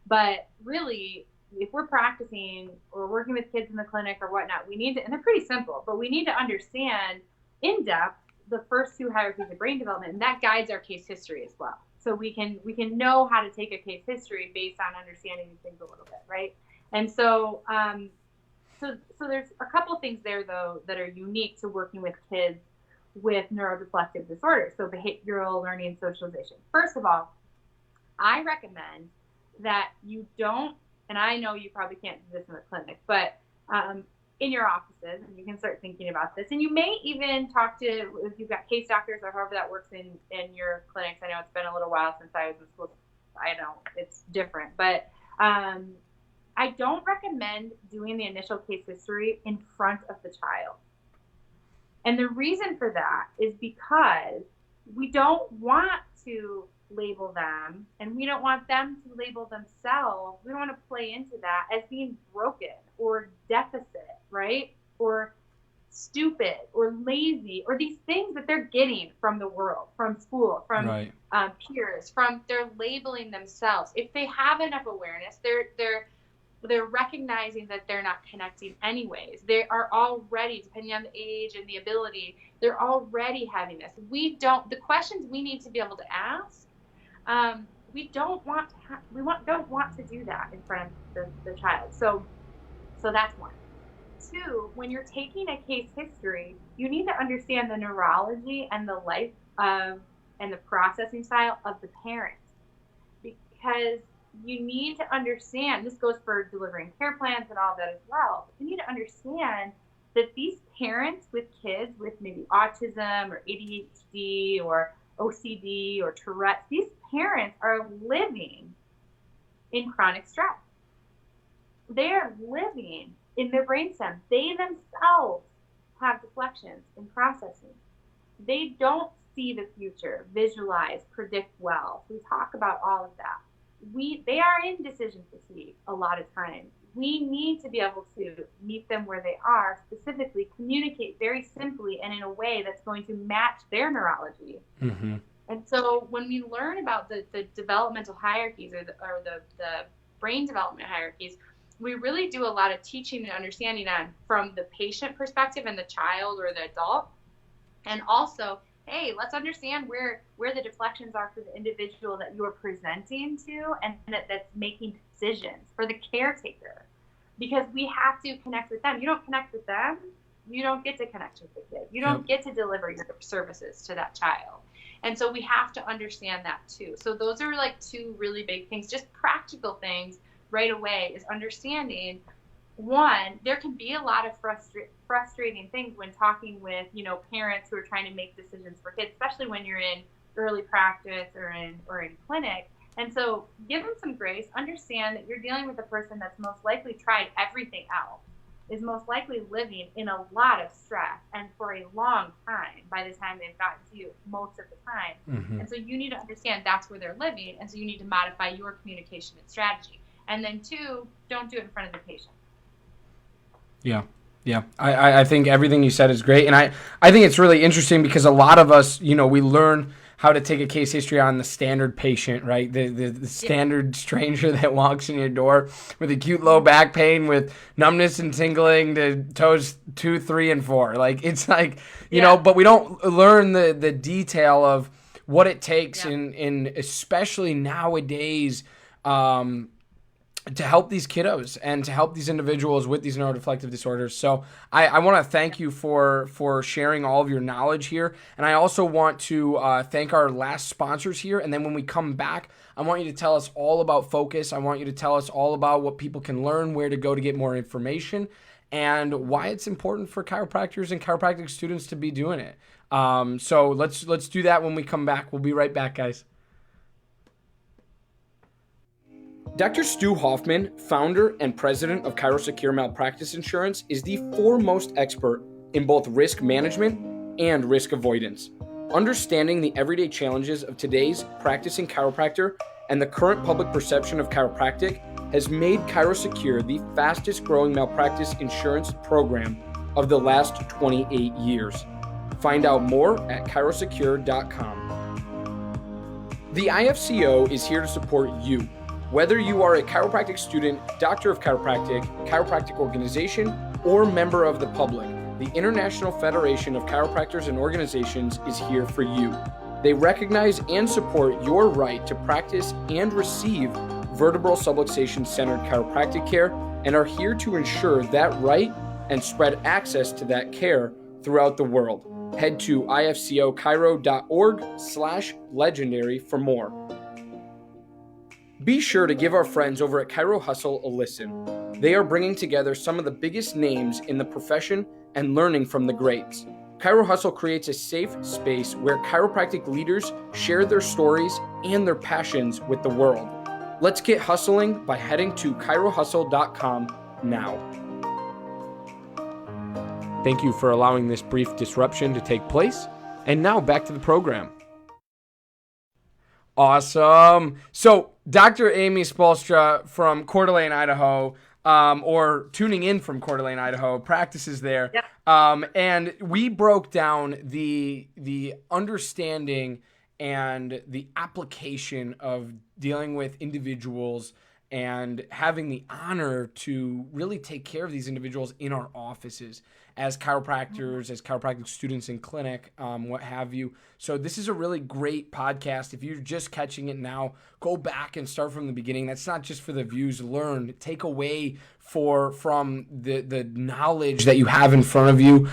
But really, if we're practicing or working with kids in the clinic or whatnot, we need to, and they're pretty simple, but we need to understand in depth the first 2 hierarchies of brain development, and that guides our case history as well. So we can know how to take a case history based on understanding these things a little bit, right? And so so there's a couple things there, though, that are unique to working with kids with neuro-deflective disorders, so behavioral learning and socialization. First of all, I recommend that you don't, and I know you probably can't do this in the clinic, but in your offices, and you can start thinking about this. And you may even talk to, if you've got case doctors or however that works in your clinics. I know it's been a little while since I was in school. I know it's different. But I don't recommend doing the initial case history in front of the child. And the reason for that is because we don't want to label them, and we don't want them to label themselves. We don't want to play into that as being broken or deficit, right? Or stupid or lazy, or these things that they're getting from the world, from school, from peers, from they're labeling themselves. If they have enough awareness, they're recognizing that they're not connecting anyways. They are already, depending on the age and the ability, they're already having this. The questions we need to be able to ask, we don't want to do that in front of the child. So that's one. 2, when you're taking a case history, you need to understand the neurology and the life of and the processing style of the parent, because you need to understand, this goes for delivering care plans and all that as well, but you need to understand that these parents with kids with maybe autism or ADHD or OCD or Tourette's, these parents are living in chronic stress. They are living in their brainstem. They themselves have deflections in processing. they don't see the future, visualize, predict well. We talk about all of that. They are in decision fatigue a lot of times. We need to be able to meet them where they are, specifically communicate very simply and in a way that's going to match their neurology. Mm-hmm. And so when we learn about the developmental hierarchies or the brain development hierarchies, we really do a lot of teaching and understanding from the patient perspective and the child or the adult. And also, hey, let's understand where the deflections are for the individual that you are presenting to and that's making decisions for the caretaker. Because we have to connect with them. You don't connect with them, you don't get to connect with the kid. You don't get to deliver your services to that child. And so we have to understand that too. So those are like two really big things, just practical things right away, is understanding, one, there can be a lot of frustrating things when talking with, parents who are trying to make decisions for kids, especially when you're in early practice or in clinic. And so give them some grace, understand that you're dealing with a person that's most likely tried everything else, is most likely living in a lot of stress and for a long time by the time they've gotten to you most of the time. Mm-hmm. And so you need to understand that's where they're living. And so you need to modify your communication and strategy. And then two, don't do it in front of the patient. Yeah. Yeah. I think everything you said is great. And I think it's really interesting because a lot of us, we learn how to take a case history on the standard patient, right? The standard stranger that walks in your door with acute low back pain with numbness and tingling to toes 2, 3, and 4. Like, it's like, but we don't learn the detail of what it takes in especially nowadays, to help these kiddos and to help these individuals with these neurodeflective disorders. So I want to thank you for sharing all of your knowledge here. And I also want to thank our last sponsors here. And then when we come back, I want you to tell us all about Focus. I want you to tell us all about what people can learn, where to go to get more information, and why it's important for chiropractors and chiropractic students to be doing it. So let's do that when we come back. We'll be right back, guys. Dr. Stu Hoffman, founder and president of Chiropractor Malpractice Insurance, is the foremost expert in both risk management and risk avoidance. Understanding the everyday challenges of today's practicing chiropractor and the current public perception of chiropractic has made Chiropractor the fastest growing malpractice insurance program of the last 28 years. Find out more at chiropractor.com. The IFCO is here to support you. Whether you are a chiropractic student, doctor of chiropractic organization, or member of the public, the International Federation of Chiropractors and Organizations is here for you. They recognize and support your right to practice and receive vertebral subluxation-centered chiropractic care and are here to ensure that right and spread access to that care throughout the world. Head to ifcochiro.org/legendary for more. Be sure to give our friends over at Chiro Hustle a listen. They are bringing together some of the biggest names in the profession and learning from the greats. Chiro Hustle creates a safe space where chiropractic leaders share their stories and their passions with the world. Let's get hustling by heading to chirohustle.com now. Thank you for allowing this brief disruption to take place. And now back to the program. Awesome. So Dr. Amy Spoelstra from Coeur d'Alene, Idaho, or tuning in from Coeur d'Alene, Idaho, practices there. Yep. And we broke down the understanding and the application of dealing with individuals and having the honor to really take care of these individuals in our offices as chiropractors, as chiropractic students in clinic, what have you. So this is a really great podcast. If you're just catching it now, go back and start from the beginning. That's not just for the views. Learn, take away from the knowledge that you have in front of you.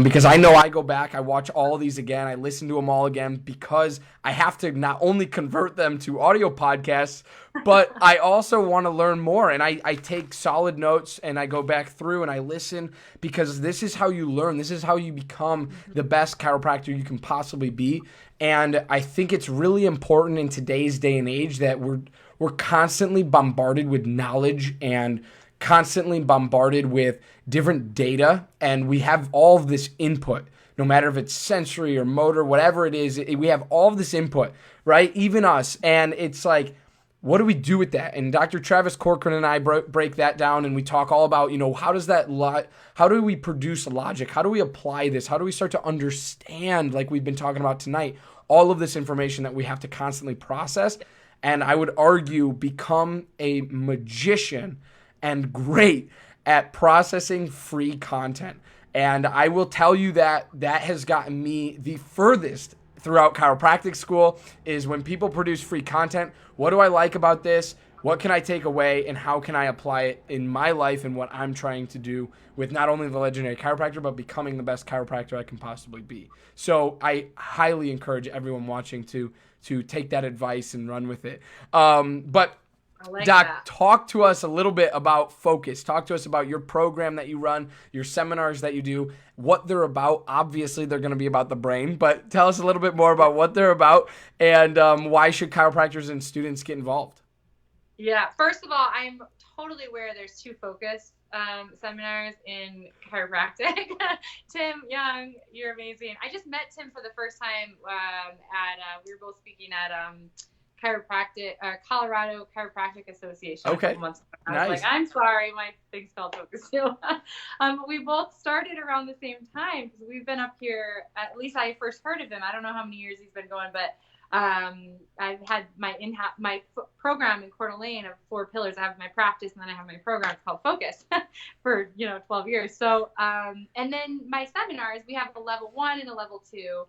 Because I know I go back, I watch all these again, I listen to them all again because I have to not only convert them to audio podcasts, but I also want to learn more. And I take solid notes and I go back through and I listen because this is how you learn. This is how you become the best chiropractor you can possibly be. And I think it's really important in today's day and age that we're constantly bombarded with knowledge and constantly bombarded with different data, and we have all of this input, no matter if it's sensory or motor, whatever it is, we have all of this input, right? Even us. And it's like, what do we do with that? And Dr. Travis Corcoran and I break that down, and we talk all about, how does that how do we produce logic? How do we apply this? How do we start to understand, like we've been talking about tonight, all of this information that we have to constantly process? And I would argue become a magician and great at processing free content. And I will tell you that has gotten me the furthest throughout chiropractic school is when people produce free content. What do I like about this? What can I take away, and how can I apply it in my life and what I'm trying to do with not only the Legendary Chiropractor, but becoming the best chiropractor I can possibly be? So I highly encourage everyone watching to take that advice and run with it. But Doc, talk to us a little bit about Focus. Talk to us about your program that you run, your seminars that you do, what they're about. Obviously, they're going to be about the brain, but tell us a little bit more about what they're about, and why should chiropractors and students get involved? Yeah, first of all, I'm totally aware there's 2 Focus seminars in chiropractic. Tim Young, you're amazing. I just met Tim for the first time we were both speaking at Colorado Chiropractic Association. Okay. A couple months ago. I Nice. was like, I'm sorry, my thing's spelled Focus too. We both started around the same time because we've been up here. At least I first heard of him. I don't know how many years he's been going, but I've had my program in Coeur d'Alene of 4 pillars. I have my practice, and then I have my program. It's called Focus for 12 years. So and then my seminars, we have a level 1 and a level 2.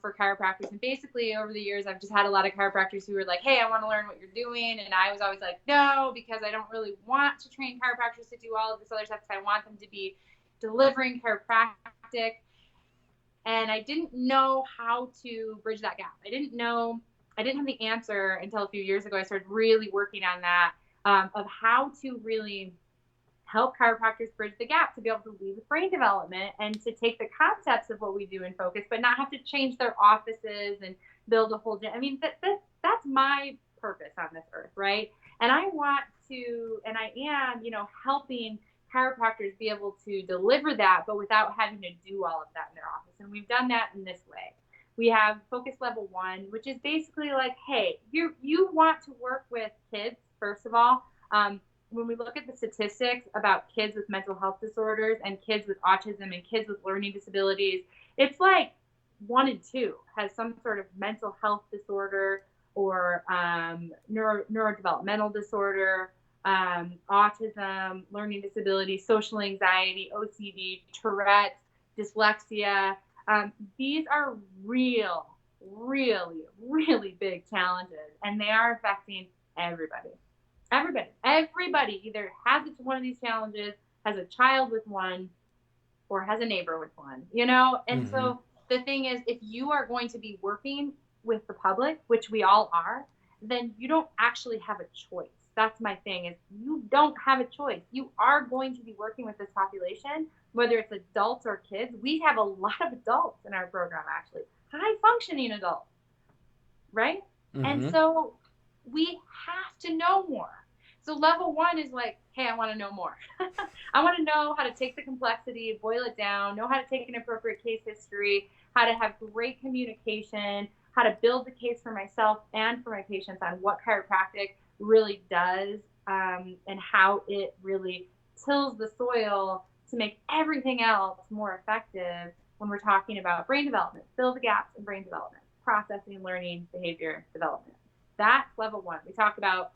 For chiropractors. And basically over the years, I've just had a lot of chiropractors who were like, hey, I want to learn what you're doing. And I was always like, no, because I don't really want to train chiropractors to do all of this other stuff, because I want them to be delivering chiropractic. And I didn't know how to bridge that gap. I didn't have the answer until a few years ago. I started really working on that, of how to really help chiropractors bridge the gap to be able to lead with brain development and to take the concepts of what we do in Focus, but not have to change their offices and build a whole gym. I mean, that's my purpose on this earth, right? And I want to, and I am, helping chiropractors be able to deliver that, but without having to do all of that in their office. And we've done that in this way. We have Focus Level 1, which is basically like, hey, you want to work with kids, first of all. When we look at the statistics about kids with mental health disorders and kids with autism and kids with learning disabilities, it's like 1 in 2 has some sort of mental health disorder or neurodevelopmental disorder, autism, learning disability, social anxiety, OCD, Tourette's, dyslexia. These are really, really big challenges, and they are affecting everybody. Everybody either has one of these challenges, has a child with one, or has a neighbor with one, And so the thing is, if you are going to be working with the public, which we all are, then you don't actually have a choice. That's my thing, is you don't have a choice. You are going to be working with this population, whether it's adults or kids. We have a lot of adults in our program, actually, high functioning adults, right? And so we have to know more. So level 1 is like, hey, I want to know more. I want to know how to take the complexity, boil it down, know how to take an appropriate case history, how to have great communication, how to build the case for myself and for my patients on what chiropractic really does, and how it really tills the soil to make everything else more effective when we're talking about brain development, fill the gaps in brain development, processing, learning, behavior development. That's level 1. We talk about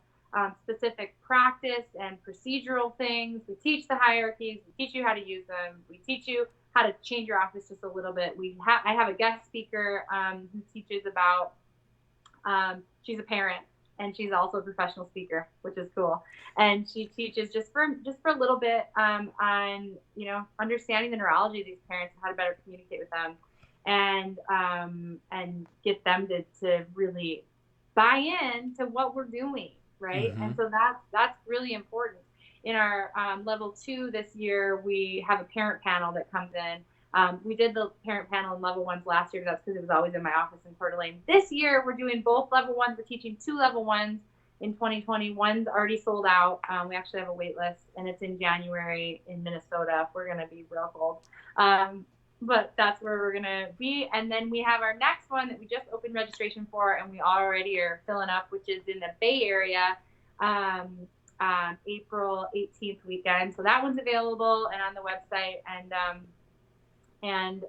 specific practice and procedural things. We teach the hierarchies. We teach you how to use them. We teach you how to change your office just a little bit. I have a guest speaker who teaches about, she's a parent, and she's also a professional speaker, which is cool. And she teaches just for a little bit on understanding the neurology of these parents and how to better communicate with them, and get them to really buy in to what we're doing, right? And so that's really important. In our level 2 this year, we have a parent panel that comes in. We did the parent panel in level 1s last year. That's because it was always in my office in Coeur d'Alene. This year, we're doing both level 1s. We're teaching 2 level 1s in 2020. One's already sold out. We actually have a wait list, and it's in January in Minnesota. We're going to be real cold. But that's where we're going to be. And then we have our next one that we just opened registration for, and we already are filling up, which is in the Bay Area, April 18th weekend. So that one's available and on the website. And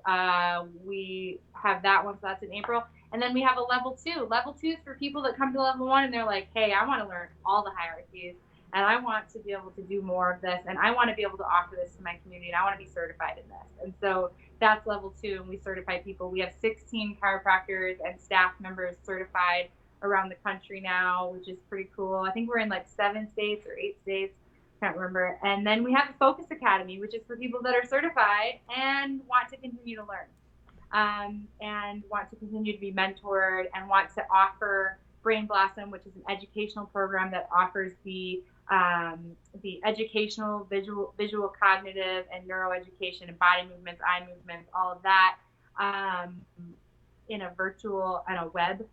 we have that one. So that's in April. And then we have a level 2. Level 2 is for people that come to level 1 and they're like, hey, I want to learn all the hierarchies, and I want to be able to do more of this, and I want to be able to offer this to my community, and I want to be certified in this. And so that's level 2, and we certify people. We have 16 chiropractors and staff members certified around the country now, which is pretty cool. I think we're in like 7 states or 8 states. Can't remember. And then we have the Focus Academy, which is for people that are certified and want to continue to learn, and want to continue to be mentored, and want to offer Brain Blossom, which is an educational program that offers the educational, visual, cognitive, and neuroeducation, and body movements, eye movements, all of that, in a virtual and a web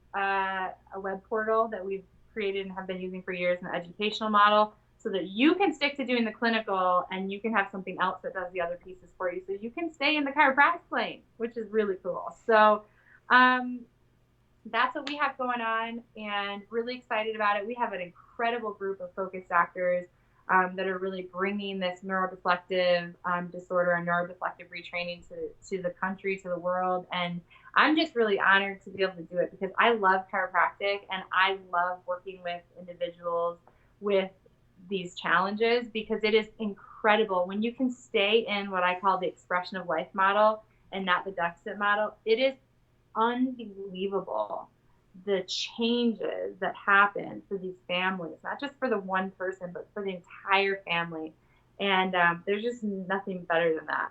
portal that we've created and have been using for years, an educational model, so that you can stick to doing the clinical and you can have something else that does the other pieces for you. So you can stay in the chiropractic lane, which is really cool. So that's what we have going on, and really excited about it. We have an incredible group of focus doctors that are really bringing this neuro-deflective disorder and neuro-deflective retraining to the country, to the world. And I'm just really honored to be able to do it, because I love chiropractic and I love working with individuals with these challenges, because it is incredible when you can stay in what I call the expression of life model and not the deficit model. It is unbelievable the changes that happen for these families, not just for the one person, but for the entire family. And there's just nothing better than that.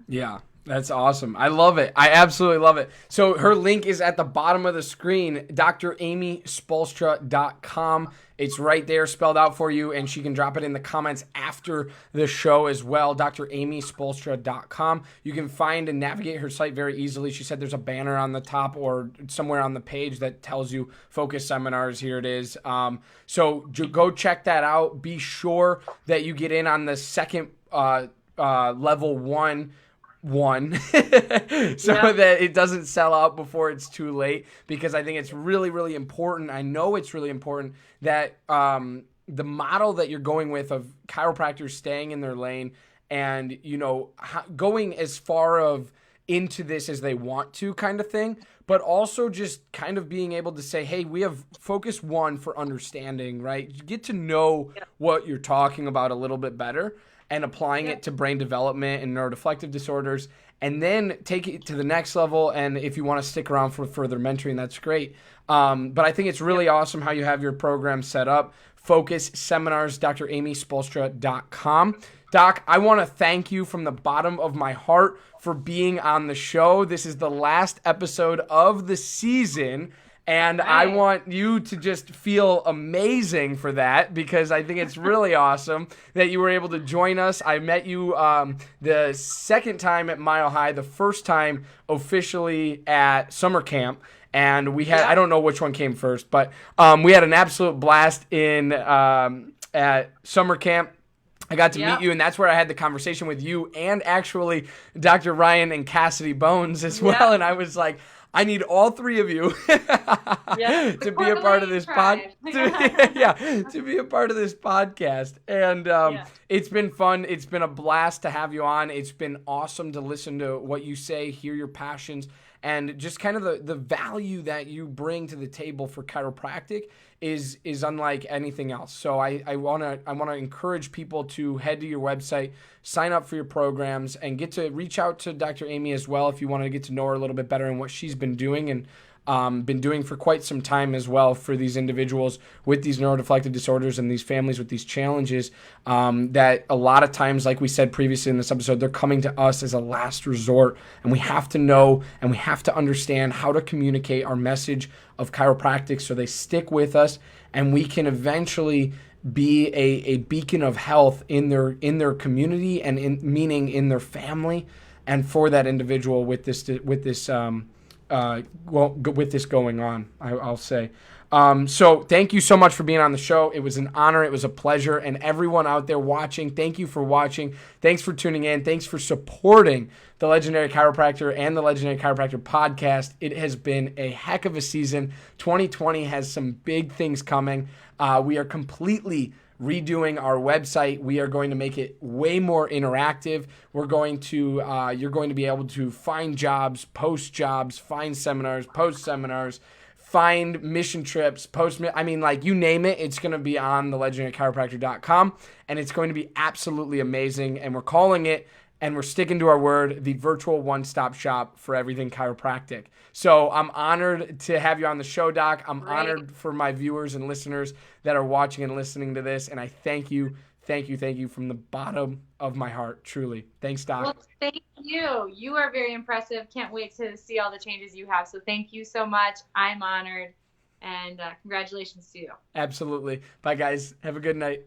Yeah, that's awesome. I love it. I absolutely love it. So her link is at the bottom of the screen, dramyspolstra.com. It's right there spelled out for you, and she can drop it in the comments after the show as well, dramyspolstra.com. You can find and navigate her site very easily. She said there's a banner on the top or somewhere on the page that tells you focus seminars. Here it is. So go check that out. Be sure that you get in on the second level one so that it doesn't sell out before it's too late, because I think it's really, really important. I know it's really important that the model that you're going with of chiropractors staying in their lane and, going as far into this as they want to, kind of thing, but also just kind of being able to say, hey, we have focus 1 for understanding, right? You get to know what you're talking about a little bit better, and applying it to brain development and neuro-deflective disorders, and then take it to the next level. And if you want to stick around for further mentoring, that's great. But I think it's really awesome how you have your program set up. Focus Seminars, dramyspolstra.com. Doc, I want to thank you from the bottom of my heart for being on the show. This is the last episode of the season, and I want you to just feel amazing for that, because I think it's really awesome that you were able to join us. I met you the second time at Mile High, the first time officially at summer camp. And we had, I don't know which one came first, but we had an absolute blast at summer camp. I got to meet you, and that's where I had the conversation with you and actually Dr. Ryan and Cassidy Bones as well. And I was like, I need all 3 of you to be a part of this to be a part of this podcast. And it's been fun. It's been a blast to have you on. It's been awesome to listen to what you say, hear your passions, and just kind of the value that you bring to the table for chiropractic is unlike anything else. So I wanna encourage people to head to your website, sign up for your programs, and get to reach out to Dr. Amy as well if you want to get to know her a little bit better and what she's been doing and been doing for quite some time as well for these individuals with these neurodeflective disorders and these families with these challenges that a lot of times, like we said previously in this episode, they're coming to us as a last resort, and we have to know and we have to understand how to communicate our message of chiropractic so they stick with us and we can eventually be a beacon of health in their community and meaning in their family and for that individual with this going on, I'll say. So thank you so much for being on the show. It was an honor. It was a pleasure. And everyone out there watching, thank you for watching. Thanks for tuning in. Thanks for supporting the Legendary Chiropractor and the Legendary Chiropractor podcast. It has been a heck of a season. 2020 has some big things coming. We are completely redoing our website. We are going to make it way more interactive. We're going to, you're going to be able to find jobs, post jobs, find seminars, post seminars, find mission trips, you name it, it's going to be on the legendarychiropractor.com, and it's going to be absolutely amazing. And we're calling it, and we're sticking to our word, the virtual one-stop shop for everything chiropractic. So I'm honored to have you on the show, Doc. I'm honored for my viewers and listeners that are watching and listening to this, and I thank you from the bottom of my heart, truly. Thanks, Doc. Well, thank you. You are very impressive. Can't wait to see all the changes you have. So thank you so much. I'm honored, and congratulations to you. Absolutely. Bye, guys. Have a good night.